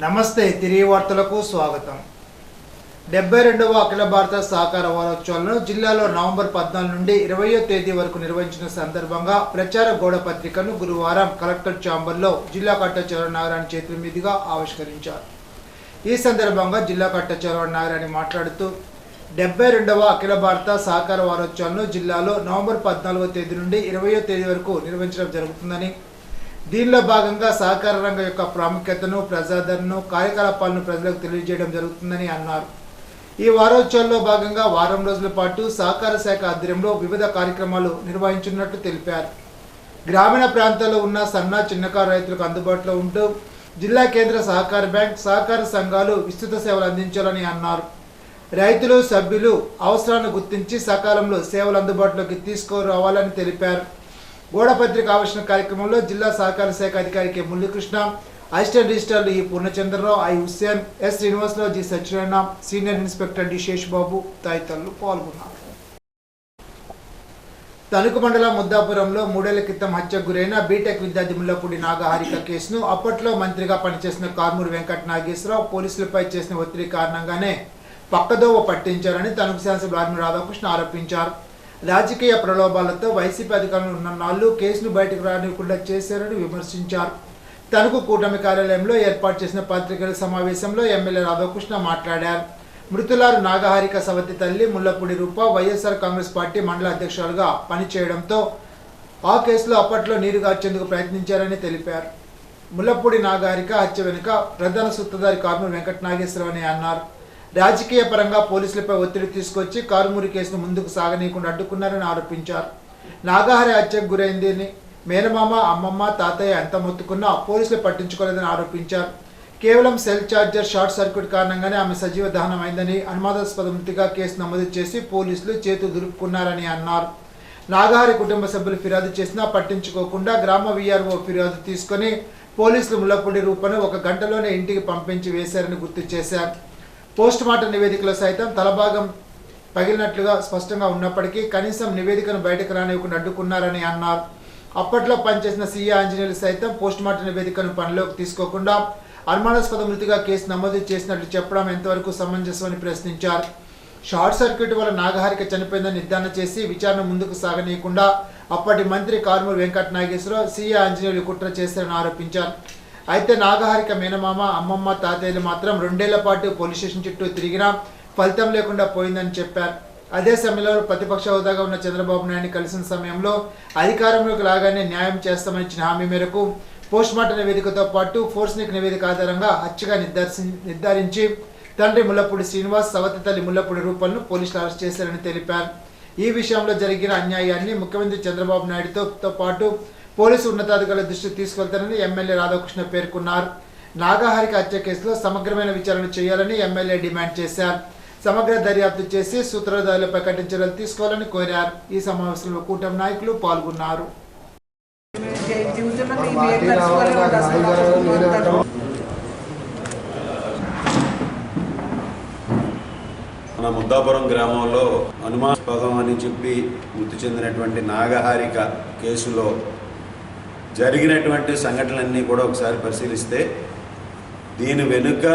నమస్తే తిరిగి వార్తలకు స్వాగతం. 72వ అఖిల భారత సహకార వారోత్సవాలను జిల్లాలో నవంబర్ 14 నుండి 20వ తేదీ వరకు నిర్వహించిన సందర్భంగా ప్రచార గోడ పత్రికను గురువారం కలెక్టర్ ఛాంబర్లో జిల్లా కలెక్టర్ చరవణ నాగరాణి చేతుల మీదుగా ఆవిష్కరించారు. ఈ సందర్భంగా జిల్లా కలెక్టర్ చరవణ నాగరాణి మాట్లాడుతూ 72వ అఖిల భారత సహకార వారోత్సవాలను జిల్లాలో నవంబర్ 14వ తేదీ నుండి 20వ తేదీ వరకు నిర్వహించడం జరుగుతుందని, దీనిలో భాగంగా సహకార రంగం యొక్క ప్రాముఖ్యతను, ప్రజాదరణను, కార్యకలాపాలను ప్రజలకు తెలియజేయడం జరుగుతుందని అన్నారు. ఈ వారోత్సవాల్లో భాగంగా వారం రోజుల పాటు సహకార శాఖ ఆధ్వర్యంలో వివిధ కార్యక్రమాలు నిర్వహించనున్నట్లు తెలిపారు. గ్రామీణ ప్రాంతాల్లో ఉన్న సన్న చిన్నకారు రైతులకు అందుబాటులో ఉంటూ జిల్లా కేంద్ర సహకార బ్యాంక్, సహకార సంఘాలు విస్తృత సేవలు అందించాలని అన్నారు. రైతులు, సభ్యులు అవసరాలను గుర్తించి సకాలంలో సేవలు అందుబాటులోకి తీసుకురావాలని తెలిపారు. గోడపత్రిక ఆవిష్కరణ కార్యక్రమంలో జిల్లా సహకార శాఖ అధికారి కె మురళీకృష్ణ, అసిస్టెంట్ రిజిస్ట్రార్లు E Purnachandrarao, I Hussain, S Srinivasarao, G Satyanarayana, senior inspector D Seshababu తదితరులు పాల్గొన్నారు. తణుకు మండలం ముద్దాపురంలో 3 ఏళ్ల క్రితం హత్యకు గురైన బీటెక్ విద్యార్థి ముల్లపూడి నాగహారిక కేసును అప్పట్లో మంత్రిగా పనిచేసిన కార్మూరి వెంకట నాగేశ్వరరావు పోలీసులపై చేసిన ఒత్తిడి కారణంగానే పక్కదోవ పట్టించారని తణుకు శాసనసభ్యులు ఆర్మీ రాధాకృష్ణ ఆరోపించారు. రాజకీయ ప్రలోభాలతో వైసీపీ అధికారులు ఉన్న నాళ్ళు కేసును బయటకు రానివ్వకుండా చేశారని విమర్శించారు. తణుకు కూటమి కార్యాలయంలో ఏర్పాటు చేసిన పత్రికల సమావేశంలో ఎమ్మెల్యే రాధాకృష్ణ మాట్లాడారు. మృతులారు నాగహారిక సవతి తల్లి ముల్లపూడి రూప వైఎస్ఆర్ కాంగ్రెస్ పార్టీ మండల అధ్యక్షురాలుగా పనిచేయడంతో ఆ కేసులో అప్పట్లో నీరు గార్చేందుకు ప్రయత్నించారని తెలిపారు. ముల్లపూడి నాగహారిక హత్య వెనుక ప్రధాన సూత్రధారి కార్మూరి వెంకట నాగేశ్వరరావు అని అన్నారు. రాజకీయ పరంగా పోలీసులపై ఒత్తిడి తీసుకొచ్చి కారుమూరి కేసును ముందుకు సాగనీయకుండా అడ్డుకున్నారని ఆరోపించారు. నాగహారి హత్యకు గురైందని మేనమామ, అమ్మమ్మ, తాతయ్య ఎంత మొత్తుకున్నా పోలీసులు పట్టించుకోలేదని ఆరోపించారు. కేవలం సెల్ ఛార్జర్ షార్ట్ సర్క్యూట్ కారణంగానే ఆమె సజీవ దహనం అయిందని, అనుమానాస్పద మృతిగా కేసు నమోదు చేసి పోలీసులు చేతులు దులుపుకున్నారని అన్నారు. నాగహారి కుటుంబ సభ్యులు ఫిర్యాదు చేసినా పట్టించుకోకుండా గ్రామ వీఆర్ఓ ఫిర్యాదు తీసుకుని పోలీసులు ముల్లపూడి రూపను 1 గంటలోనే ఇంటికి పంపించి వేశారని గుర్తు చేశారు. పోస్ట్ మార్టం నివేదికలో సైతం తలభాగం పగిలినట్లుగా స్పష్టంగా ఉన్నప్పటికీ కనీసం నివేదికను బయటకు రానివ్వకుండా అడ్డుకున్నారని అన్నారు. అప్పట్లో పనిచేసిన సీఏ ఆంజనేయులు సైతం పోస్ట్ మార్టం నివేదికను పనిలోకి తీసుకోకుండా అనుమానాస్పద మృతిగా కేసు నమోదు చేసినట్లు చెప్పడం ఎంతవరకు సమంజసమని ప్రశ్నించారు. షార్ట్ సర్క్యూట్ వల్ల నాగహారిక చనిపోయిందని నిర్ధారణ చేసి విచారణ ముందుకు సాగనీయకుండా అప్పటి మంత్రి కార్మూరి వెంకట నాగేశ్వరరావు, సీఏ ఆంజనేయులు కుట్ర చేశారని ఆరోపించారు. అయితే నాగహారిక మేనమామ, అమ్మమ్మ, తాతయ్యలు మాత్రం 2 ఏళ్ల పాటు పోలీస్ స్టేషన్ చుట్టూ తిరిగినా ఫలితం లేకుండా పోయిందని చెప్పారు. అదే సమయంలో ప్రతిపక్ష హోదాగా ఉన్న చంద్రబాబు నాయుడిని కలిసిన సమయంలో అధికారంలోకి రాగానే న్యాయం చేస్తామని ఇచ్చిన హామీ మేరకు పోస్ట్మార్టం నివేదికతో పాటు ఫోర్స్నిక్ నివేదిక ఆధారంగా హత్యగా నిర్ధారించి తండ్రి ముల్లపూడి శ్రీనివాస్, సవతి తల్లి ముల్లపూడి రూపలను పోలీసులు అరెస్ట్ చేశారని తెలిపారు. ఈ విషయంలో జరిగిన అన్యాయాన్ని ముఖ్యమంత్రి చంద్రబాబు నాయుడుతో పాటు పోలీసు ఉన్నతాధికారుల దృష్టికి తీసుకెళ్తారని ఎమ్మెల్యే రాధాకృష్ణ పేర్కొన్నారు. నాగహారిక హత్య కేసులో సమగ్రమైన విచారణ చేయాలని ఎమ్మెల్యే డిమాండ్ చేశారు. సమగ్ర దర్యాప్తు చేసి సూత్రధారులపై కఠిన చర్యలు తీసుకోవాలని కోరారు. ఈ సమావేశంలో కూటమి నాయకులు పాల్గొన్నారు. మన ముద్దాపురం గ్రామంలో అనుమానాస్పదం అని చెప్పి మృతి చెందినటువంటి నాగహారిక కేసులో జరిగినటువంటి సంఘటనలన్నీ కూడా ఒకసారి పరిశీలిస్తే దీని వెనుక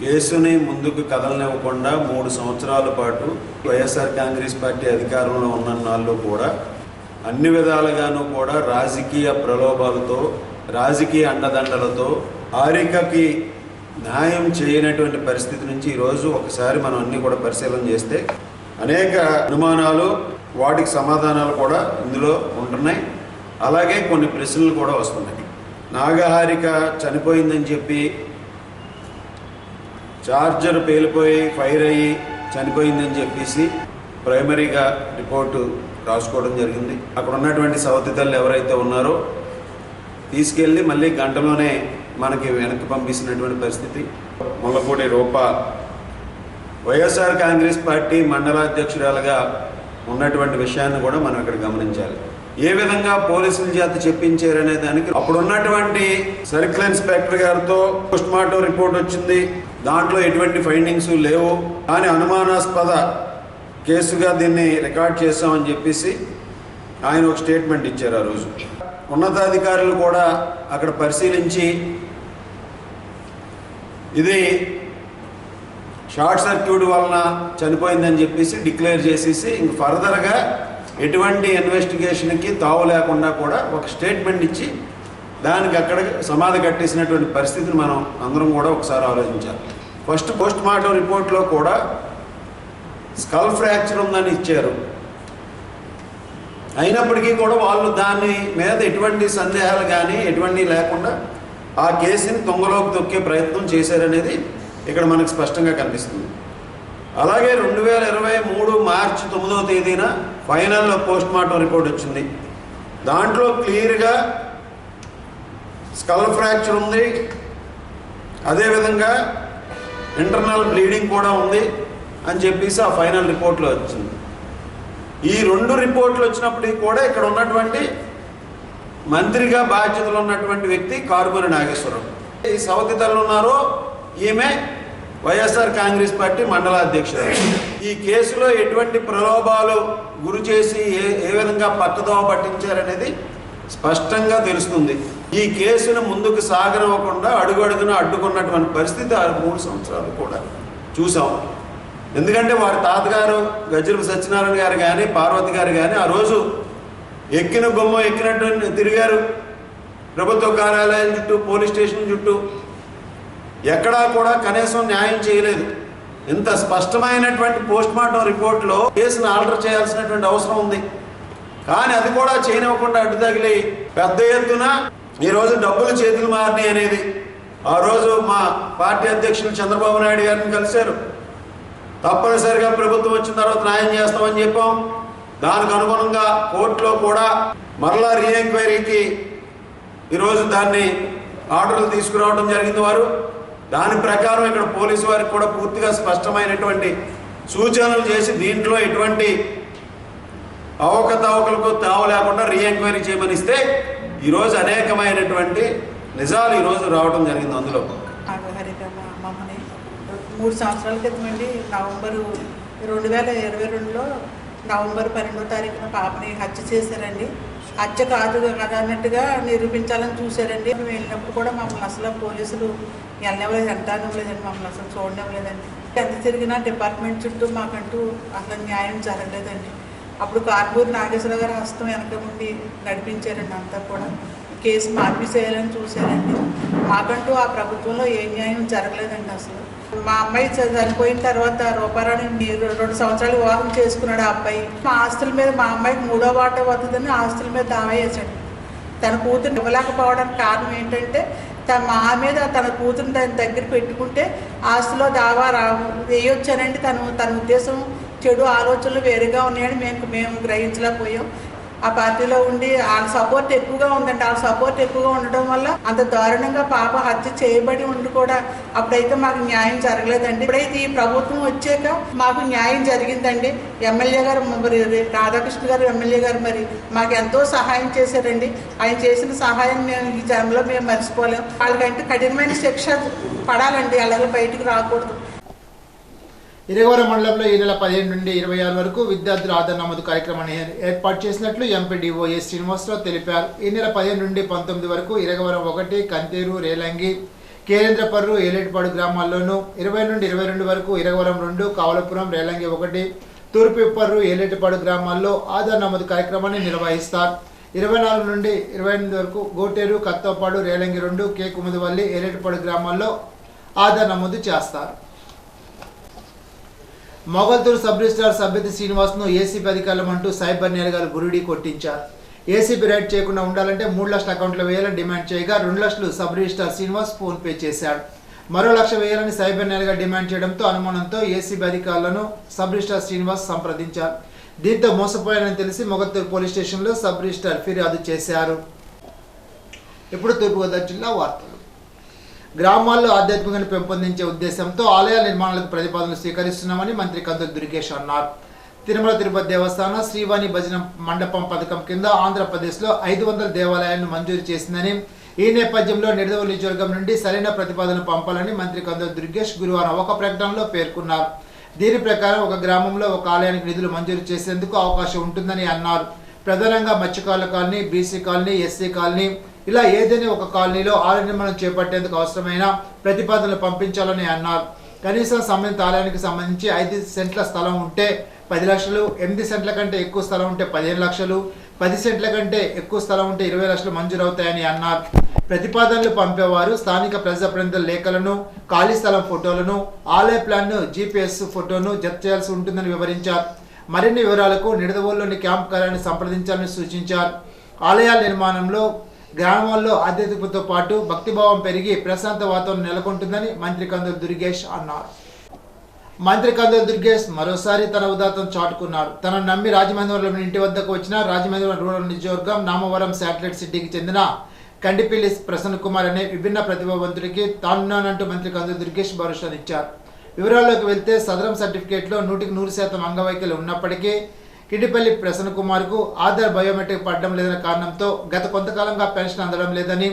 కేసుని ముందుకు కదలనివ్వకుండా 3 సంవత్సరాల పాటు వైఎస్ఆర్ కాంగ్రెస్ పార్టీ అధికారంలో ఉన్న నాళ్ళు కూడా అన్ని విధాలుగాను కూడా రాజకీయ ప్రలోభాలతో, రాజకీయ అండదండలతో హారికకి న్యాయం చేయనటువంటి పరిస్థితి నుంచి ఈరోజు ఒకసారి మనం అన్నీ కూడా పరిశీలన చేస్తే అనేక అనుమానాలు, వాటికి సమాధానాలు కూడా ఇందులో ఉంటున్నాయి. అలాగే కొన్ని ప్రశ్నలు కూడా వస్తున్నాయి. నాగహారిక చనిపోయిందని చెప్పి ఛార్జర్ పేలిపోయి ఫైర్ అయ్యి చనిపోయిందని చెప్పేసి ప్రైమరీగా రిపోర్టు రాసుకోవడం జరిగింది. అక్కడ ఉన్నటువంటి సవతి తల్లి ఎవరైతే ఉన్నారో తీసుకెళ్ళి మళ్ళీ గంటలోనే మనకి వెనక్కి పంపిస్తున్నటువంటి పరిస్థితి. ముల్లపూడి రూప వైఎస్ఆర్ కాంగ్రెస్ పార్టీ మండలాధ్యక్షురాలుగా ఉన్నటువంటి విషయాన్ని కూడా మనం ఇక్కడ గమనించాలి. ఏ విధంగా పోలీసుల చేత చెప్పించారనే దానికి అప్పుడున్నటువంటి సర్కిల్ ఇన్స్పెక్టర్ గారితో పోస్ట్ మార్టం రిపోర్ట్ వచ్చింది. దాంట్లో ఎటువంటి ఫైండింగ్స్ లేవు, కానీ అనుమానాస్పద కేసుగా దీన్ని రికార్డ్ చేశామని చెప్పేసి ఆయన ఒక స్టేట్మెంట్ ఇచ్చారు. ఆ రోజు ఉన్నతాధికారులు కూడా అక్కడ పరిశీలించి ఇది షార్ట్ సర్క్యూట్ వలన చనిపోయిందని చెప్పేసి డిక్లేర్ చేసేసి ఇంక ఫర్దర్గా ఎటువంటి ఇన్వెస్టిగేషన్కి తావు లేకుండా కూడా ఒక స్టేట్మెంట్ ఇచ్చి దానికి అక్కడ సమాధి కట్టేసినటువంటి పరిస్థితిని మనం అందరం కూడా ఒకసారి ఆలోచించాలి. ఫస్ట్ పోస్ట్ మార్టం రిపోర్ట్లో కూడా స్కల్ ఫ్రాక్చర్ ఉందని ఇచ్చారు. అయినప్పటికీ కూడా వాళ్ళు దాని మీద ఎటువంటి సందేహాలు కానీ ఎటువంటి లేకుండా ఆ కేసుని తొంగలోకి తొక్కే ప్రయత్నం చేశారనేది ఇక్కడ మనకు స్పష్టంగా కనిపిస్తుంది. అలాగే 2023 మార్చి 9వ తేదీన ఫైనల్లో పోస్ట్ మార్టం రిపోర్ట్ వచ్చింది. దాంట్లో క్లియర్గా స్కల్ ఫ్రాక్చర్ ఉంది, అదేవిధంగా ఇంటర్నల్ బ్లీడింగ్ కూడా ఉంది అని చెప్పేసి ఆ ఫైనల్ రిపోర్ట్లో వచ్చింది. ఈ 2 రిపోర్ట్లు వచ్చినప్పటికీ కూడా ఇక్కడ ఉన్నటువంటి మంత్రిగా బాధ్యతలు ఉన్నటువంటి వ్యక్తి కారుమూరి నాగేశ్వరరావు, ఈ సవతితలు ఉన్నారో ఈమె వైఎస్ఆర్ కాంగ్రెస్ పార్టీ మండల అధ్యక్షురాలు. ఈ కేసులో ఎటువంటి ప్రలోభాలు గురి చేసి ఏ విధంగా పక్కదోవ పట్టించారనేది స్పష్టంగా తెలుస్తుంది. ఈ కేసును ముందుకు సాగనివ్వకుండా అడుగడుగున అడ్డుకున్నటువంటి పరిస్థితి ఆ 3 సంవత్సరాలు కూడా చూసాం. ఎందుకంటే వారి తాతగారు గజ్జలపు సత్యనారాయణ గారు కానీ పార్వతి గారు కానీ ఆ రోజు ఎక్కిన గుమ్మ ఎక్కినట్టు తిరిగారు. ప్రభుత్వ కార్యాలయాల చుట్టూ, పోలీస్ స్టేషన్ చుట్టూ ఎక్కడా కూడా కనీసం న్యాయం చేయలేదు. ఇంత స్పష్టమైనటువంటి పోస్ట్ మార్టం రిపోర్ట్లో కేసును ఆల్టర్ చేయాల్సినటువంటి అవసరం ఉంది. కానీ అది కూడా చేయనివ్వకుండా అడ్డు తగిలి పెద్ద ఎత్తున ఈరోజు డబ్బులు చేతులు మారినాయి అనేది ఆ రోజు మా పార్టీ అధ్యక్షులు చంద్రబాబు నాయుడు గారిని కలిశారు. తప్పనిసరిగా ప్రభుత్వం వచ్చిన తర్వాత న్యాయం చేస్తామని చెప్పాం. దానికి అనుగుణంగా కోర్టులో కూడా మరలా రీఎంక్వైరీకి ఈరోజు దాన్ని ఆర్డర్లు తీసుకురావడం జరిగింది. వారు దాని ప్రకారం ఇక్కడ పోలీసు వారికి కూడా పూర్తిగా స్పష్టమైనటువంటి సూచనలు చేసి దీంట్లో ఎటువంటి అవకతవకలకు తావు లేకుండా రీఎంక్వైరీ చేయమని ఇస్తే ఈరోజు అనేకమైనటువంటి నిజాలు ఈరోజు రావడం జరిగింది. అందులో మమ్మల్ని 3 సంవత్సరాల క్రితం అండి నవంబరు 2022లో నవంబర్ 12వ తారీఖున పాపని హత్య చేశారండి. హత్య కాదు కదా అన్నట్టుగా నిరూపించాలని చూశారండి. మేము వెళ్ళినప్పుడు కూడా మమ్మల్ని అసలు పోలీసులు వెళ్ళనివ్వలేదు, ఎంటానివ్వలేదండి, మమ్మల్ని అసలు చూడనివ్వలేదండి. ఎంత తిరిగినా డిపార్ట్మెంట్ చుట్టూ మాకంటూ అసలు న్యాయం జరగలేదండి. అప్పుడు కారుమూరి నాగేశ్వరరావు గారు హస్తం వెనక ఉండి నడిపించారండి. అంతా కూడా కేసు మార్పు చేయాలని చూశారండి. మాకంటూ ఆ ప్రభుత్వంలో ఏ న్యాయం జరగలేదండి. అసలు మా అమ్మాయి చనిపోయిన తర్వాత రూపారాణి 2 సంవత్సరాలు వివాహం చేసుకున్నాడు ఆ అబ్బాయి. మా ఆస్తుల మీద మా అమ్మాయికి 3వ వాట వస్తుందని ఆస్తుల మీద దావా వేసాడు. తన కూతురు ఇవ్వలేకపోవడానికి కారణం ఏంటంటే మా మీద తన కూతురుని తన దగ్గర పెట్టుకుంటే ఆస్తిలో దావా వేయొచ్చానండి. తన ఉద్దేశం చెడు ఆలోచనలు వేరుగా ఉన్నాయని మేము గ్రహించలేకపోయాం. ఆ పార్టీలో ఉండి వాళ్ళ సపోర్ట్ ఎక్కువగా ఉందండి. వాళ్ళ సపోర్ట్ ఎక్కువగా ఉండడం వల్ల అంత దారుణంగా పాప హత్య చేయబడి ఉండి కూడా అప్పుడైతే మాకు న్యాయం జరగలేదండి. ఇప్పుడైతే ఈ ప్రభుత్వం వచ్చాక మాకు న్యాయం జరిగిందండి. ఎమ్మెల్యే గారు మరి రాధాకృష్ణ గారు ఎమ్మెల్యే గారు మరి మాకు ఎంతో సహాయం చేశారండి. ఆయన చేసిన సహాయం మేము ఈ జన్మలో మేము మర్చిపోలేం. వాళ్ళకంటే కఠినమైన శిక్ష పడాలండి, అలాగే బయటకు రాకూడదు. ఇరగవరం మండలంలో ఈ నెల 15 నుండి 26 వరకు విద్యార్థుల ఆధార్ నమోదు కార్యక్రమాన్ని ఏర్పాటు చేసినట్లు ఎంపీడీఓ ఎస్ శ్రీనివాసరావు తెలిపారు. ఈ నెల 15 నుండి 19 వరకు ఇరగవరం 1, కంతేరు, రేలంగి, కేరేంద్రపర్రు, ఏలేటిపాడు గ్రామాల్లోనూ, 20 నుండి 22 వరకు ఇరగవరం 2, కావలపురం, రేలంగి 1, తూర్పుపర్రు, ఏలేటిపాడు గ్రామాల్లో ఆధార్ నమోదు కార్యక్రమాన్ని నిర్వహిస్తారు. 24 నుండి 28 వరకు గోటేరు, కత్తోపాడు, రేలంగి 2, కే కుముదవల్లి, ఏలేటిపాడు గ్రామాల్లో ఆధార్ నమోదు చేస్తారు. మొగల్తూరు సబ్ రిజిస్ట్రార్ సభ్యతి శ్రీనివాస్ను ఏసీపీ అధికారులమంటూ సైబర్ నేరగాలు బురిడి కొట్టించారు. ఏసీపీ రైడ్ చేయకుండా ఉండాలంటే 3 లక్షల అకౌంట్లో వేయాలని డిమాండ్ చేయగా 2 లక్షలు సబ్ రిజిస్ట్రార్ శ్రీనివాస్ ఫోన్పే చేశాడు. మరో 1 లక్ష వేయాలని సైబర్ నేరగా డిమాండ్ చేయడంతో అనుమానంతో ఏసీబీ అధికారులను సబ్ రిజిస్ట్రార్ శ్రీనివాస్ సంప్రదించారు. దీంతో మోసపోయారని తెలిసి మొగల్తూరు పోలీస్ స్టేషన్లో సబ్ రిజిస్ట్రార్ ఫిర్యాదు చేశారు. ఇప్పుడు తూర్పుగోదావరి జిల్లా వార్తలు. గ్రామాల్లో ఆధ్యాత్మికను పెంపొందించే ఉద్దేశంతో ఆలయ నిర్మాణాలకు ప్రతిపాదనలు స్వీకరిస్తున్నామని మంత్రి కందుల దుర్గేష్ అన్నారు. తిరుమల తిరుపతి దేవస్థానం శ్రీవాణి భజన మండపం పథకం కింద ఆంధ్రప్రదేశ్లో 500 దేవాలయాలను మంజూరు చేసిందని, ఈ నేపథ్యంలో నిడదవోలు నియోజకవర్గం నుండి సరైన ప్రతిపాదన పంపాలని మంత్రి కందుల దుర్గేష్ గురువారం ఒక ప్రకటనలో పేర్కొన్నారు. దీని ప్రకారం ఒక గ్రామంలో ఒక ఆలయానికి నిధులు మంజూరు చేసేందుకు అవకాశం ఉంటుందని అన్నారు. ప్రధానంగా మత్స్యకారుల colony, BC colony, SC colony, ఇలా ఏదైనా ఒక కాలనీలో ఆలయ నిర్మాణం చేపట్టేందుకు అవసరమైన ప్రతిపాదనలు పంపించాలని అన్నారు. కనీసం సంబంధిత ఆలయానికి సంబంధించి 5 సెంట్ల స్థలం ఉంటే 10 లక్షలు, 8 సెంట్ల కంటే ఎక్కువ స్థలం ఉంటే 15 లక్షలు, 10 సెంట్ల కంటే ఎక్కువ స్థలం ఉంటే 20 లక్షలు మంజూరవుతాయని అన్నారు. ప్రతిపాదనలు పంపేవారు స్థానిక ప్రజాప్రతినిధుల లేఖలను, ఖాళీ స్థలం ఫోటోలను, ఆలయ ప్లాన్ను, GPS ఫోటోను జత చేయాల్సి ఉంటుందని వివరించారు. మరిన్ని వివరాలకు నిడదవోలులోని క్యాంప్ కార్యాలయాన్ని సంప్రదించాలని సూచించారు. ఆలయాల నిర్మాణంలో గ్రామాల్లో ఆధ్యాత్మికతతో పాటు భక్తిభావం పెరిగి ప్రశాంత వాతావరణం నెలకొంటుందని మంత్రి కందుల దుర్గేష్ అన్నారు. మంత్రి కందుల దుర్గేష్ మరోసారి తన ఉదాత్తం చాటుకున్నారు. తనను నమ్మి రాజమహేంద్రవరం ఇంటి వద్దకు వచ్చిన రాజమహేంద్రవరం రూరల్ నియోజకవర్గం నామవరం శాటిలైట్ సిటీకి చెందిన కండిపిల్లి ప్రసన్న కుమార్ అనే విభిన్న ప్రతిభావంతుడికి తానున్నానంటూ మంత్రి కందుల దుర్గేష్ భరోసానిచ్చారు. వివరాల్లోకి వెళ్తే సదరం సర్టిఫికేట్లో 100% అంగవైకల్యం ఉన్నప్పటికీ కిడిపల్లి ప్రసన్న కుమార్కు ఆధార్ బయోమెట్రిక్ పడడం లేదనే కారణంతో గత కొంతకాలంగా పెన్షన్ అందడం లేదని,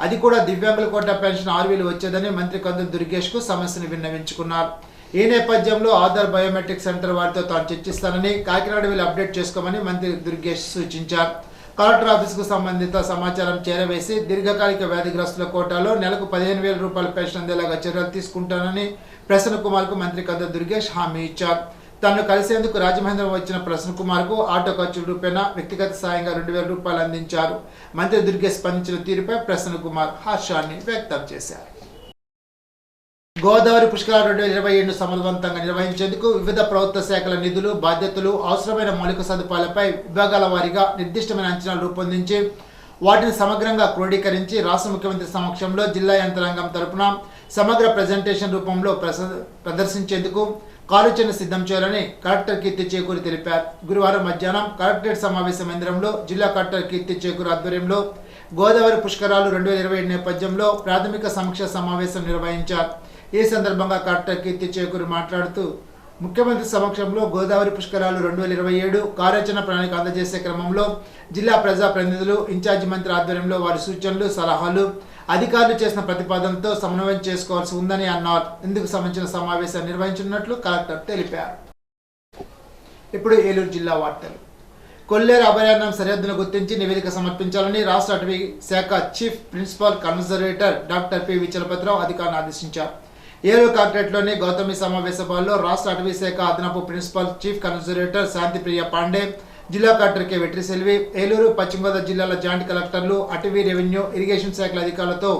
అది కూడా దివ్యాంగుల కోటా పెన్షన్ 6,000 వచ్చేదని మంత్రి కందుల దుర్గేష్కు సమస్యను విన్నవించుకున్నారు. ఈ నేపథ్యంలో ఆధార్ బయోమెట్రిక్ సెంటర్ వారితో తాను చర్చిస్తానని, కాకినాడ వెళ్ళి అప్డేట్ చేసుకోమని మంత్రి దుర్గేష్ సూచించారు. కలెక్టర్ ఆఫీసుకు సంబంధిత సమాచారం చేరవేసి దీర్ఘకాలిక వ్యాధిగ్రస్తుల కోటాలో నెలకు 15,000 రూపాయల పెన్షన్ అందేలాగా చర్యలు తీసుకుంటానని ప్రసన్న కుమార్కు మంత్రి కందుల దుర్గేష్ హామీ ఇచ్చారు. తనను కలిసేందుకు రాజమహేంద్రం వచ్చిన ప్రసన్న కుమార్కు ఆటో ఖర్చుల రూపేణా వ్యక్తిగత సాయంగా 2,000 రూపాయలు అందించారు. మంత్రి దుర్గేష్ స్పందించిన తీరుపై ప్రసన్న కుమార్ హర్షాన్ని వ్యక్తం చేశారు. గోదావరి పుష్కరాలు 2027ను సమర్థవంతంగా నిర్వహించేందుకు వివిధ ప్రభుత్వ శాఖల నిధులు, బాధ్యతలు, అవసరమైన మౌలిక సదుపాయాలపై విభాగాల వారీగా నిర్దిష్టమైన అంచనాలు రూపొందించి వాటిని సమగ్రంగా క్రోడీకరించి రాష్ట్ర ముఖ్యమంత్రి సమక్షంలో జిల్లా యంత్రాంగం తరపున సమగ్ర ప్రెజెంటేషన్ రూపంలో ప్రదర్శించేందుకు కార్యాచరణ సిద్ధం చేయాలని కలెక్టర్ కీర్తి చేకూరి తెలిపారు. గురువారం మధ్యాహ్నం కలెక్టరేట్ సమావేశ మందిరంలో జిల్లా కలెక్టర్ కీర్తి చేకూరి ఆధ్వర్యంలో గోదావరి పుష్కరాలు 2027 నేపథ్యంలో ప్రాథమిక సమీక్ష సమావేశం నిర్వహించారు. ఈ సందర్భంగా కలెక్టర్ కీర్తి చేకూరి మాట్లాడుతూ ముఖ్యమంత్రి సమక్షంలో గోదావరి పుష్కరాలు 2027 కార్యాచరణ ప్రణాళిక అందజేసే క్రమంలో జిల్లా ప్రజాప్రతినిధులు, ఇన్ఛార్జి మంత్రి ఆధ్వర్యంలో వారి సూచనలు, సలహాలు, అధికారులు చేసిన ప్రతిపాదనతో సమన్వయం చేసుకోవాల్సి ఉందని అన్నారు. ఇందుకు సంబంధించిన సమావేశాన్ని నిర్వహించనున్నట్లు కలెక్టర్ తెలిపారు. ఇప్పుడు ఏలూరు జిల్లా వార్తలు. కొల్లేరు అభయారణ్యం సరిహద్దును గుర్తించి నివేదిక సమర్పించాలని రాష్ట్ర అటవీ శాఖ chief principal conservator doctor P. Chalapathirao అధికారులను ఆదేశించారు. ఏలూరు కలెక్టరేట్లోని గౌతమి సమావేశ హాల్లో రాష్ట్ర అటవీ శాఖ అదనపు principal chief conservator Shantipriya Pandey, జిల్లా కలెక్టర్ కె. వెట్రిసెల్వి, ఏలూరు, పశ్చిమ గోదావరి జిల్లాల జాయింట్ కలెక్టర్లు, అటవీ, రెవెన్యూ, ఇరిగేషన్ శాఖల అధికారులతో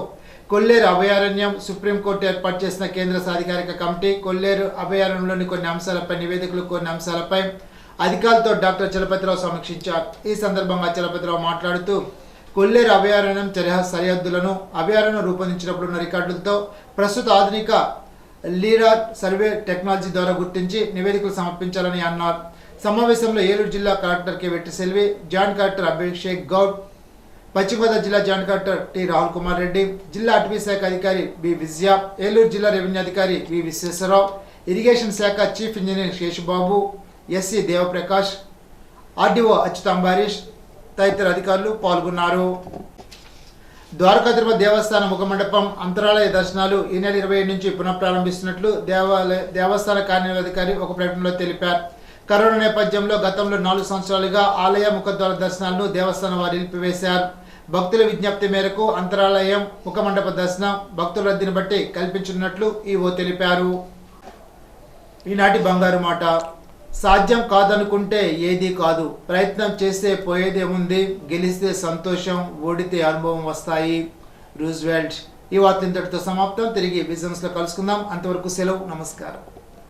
కొల్లేరు అభయారణ్యం, సుప్రీంకోర్టు ఏర్పాటు చేసిన కేంద్ర సాధికారిక కమిటీ, కొల్లేరు అభయారణ్యంలోని కొన్ని అంశాలపై నివేదికలు, కొన్ని అంశాలపై అధికారులతో డాక్టర్ చలపతిరావు సమీక్షించారు. ఈ సందర్భంగా చలపతిరావు మాట్లాడుతూ కొల్లేరు అభయారణ్యం సరిహద్దులను అభయారణ్యం రూపొందించినప్పుడు ఉన్న రికార్డులతో ప్రస్తుత ఆధునిక లీడార్ సర్వే టెక్నాలజీ ద్వారా గుర్తించి నివేదికలు సమర్పించాలని అన్నారు. సమావేశంలో ఏలూరు జిల్లా collector K. Vetriselvi, joint collector Abhishek Goud, పశ్చిమ గోదావరి జిల్లా joint collector T. Rahul Kumar Reddy, జిల్లా అటవీ శాఖ అధికారి బి. విజయ, ఏలూరు జిల్లా రెవెన్యూ అధికారి వి. విశ్వేశ్వరరావు, ఇరిగేషన్ శాఖ chief engineer Seshubabu, SC Devaprakash, RDO Achyuta Ambarish తదితర అధికారులు పాల్గొన్నారు. ద్వారకా తిరుమల దేవస్థానం ముఖమండపం అంతరాలయ దర్శనాలు ఈ నెల 27 నుంచి పునఃప్రారంభిస్తున్నట్లు దేవస్థాన కార్యనిర్వహణాధికారి ఒక ప్రకటనలో తెలిపారు. కరోనా నేపథ్యంలో గతంలో 4 సంవత్సరాలుగా ఆలయ ముఖద్వార దర్శనాలను దేవస్థానం వారు నిలిపివేశారు. భక్తుల విజ్ఞప్తి మేరకు అంతరాలయం ముఖమండప దర్శనం భక్తుల రద్దీని బట్టి కల్పించనున్నట్లు ఈవో తెలిపారు. ఈనాటి బంగారు మాట. సాధ్యం కాదనుకుంటే ఏదీ కాదు, ప్రయత్నం చేస్తే పోయేదేముంది, గెలిస్తే సంతోషం, ఓడితే అనుభవం వస్తాయి. రూజ్వెల్ట్. ఈ వార్త ఇంతటితో సమాప్తం. తిరిగి బిజినెస్లో కలుసుకుందాం. అంతవరకు సెలవు. నమస్కారం.